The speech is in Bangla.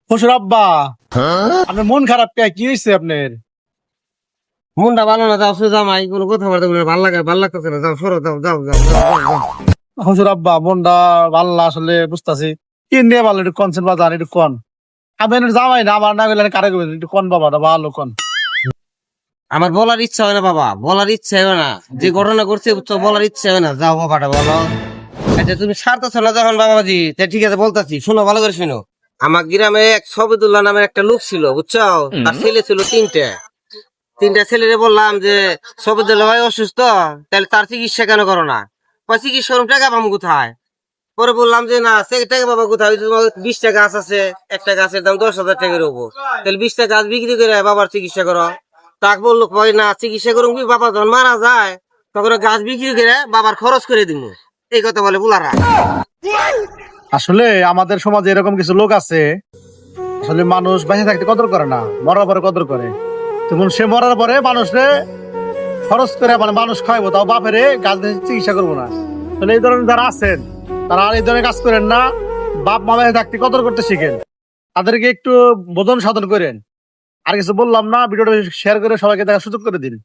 শ্বশুর আব্বা, আপনার মন খারাপ কে? কি হয়েছে আপনার? মনটা ভালো না, যাও সোজা মাই কোনো কথাবার্তা বলে ভাল লাগতেছে না, যাও সরো, যাও যাও যাও যাও যাও, যাও। শ্বশুর আব্বা, মনটা ভালো না আসলে, বুঝতেছি। কি নিয়ে ভালো, একটু কনসেন্ট বাজান, একটু কন। আপনার জামাই না, আমার না গেলে কারে গেলেন, একটু কন বাবাটা ভালো কন। আমার বলার ইচ্ছা হয় না বাবা, বলার ইচ্ছা হয় না, যে ঘটনা করছে বুঝছো, বলার ইচ্ছা হয় না, যাও বাবাটা বলো। আচ্ছা তুমি ছাড়তেছো না যখন বাবাজি, তা ঠিক আছে বলতাছি, শোনো ভালো করে শোনো। আমার গ্রামে এক সবেদুল্লাহ নামের একটা লোক ছিল বুঝছো, তার ছেলে ছিল তিনটা ছেলেরে বললাম যে সবেদুল্লাহ ভাই অসুস্থ, তাহলে তার চিকিৎসা কেন করো না? চিকিৎসা করুন, টাকা পাবো কোথায়? পরে বললাম যে না, সে টাকা পাবো কোথায়? 20টা গাছ আছে, একটা গাছের দাম 10,000 টাকার হবো, তাহলে 20টা গাছ বিক্রি করে বাবার চিকিৎসা করো। তাক বললো ভাই না, চিকিৎসা করুন কি, বাবা যখন মারা যায় তখন গাছ বিক্রি করে বাবার খরচ করে দিব, এই কথা বলে বুলারা। আসলে আমাদের সমাজে এরকম কিছু লোক আছে, আসলে মানুষ বেঁচে থাকতে কদর করে না, মরার পরে কদর করে। তখন সে মরার পরে মানুষে খরচ করে, মানে মানুষ খাইবো, তাও বাপেরে গাছ দিয়ে চিকিৎসা করবো না। তাহলে এই ধরনের যারা আছেন, তারা আর এই ধরনের কাজ করেন না। বাপ মা বেঁচে থাকতে কদর করতে শিখেন, তাদেরকে একটু বোধন সাধন করেন। আর কিছু বললাম না, ভিডিওটা শেয়ার করে সবাইকে দেখার সুযোগ করে দিন।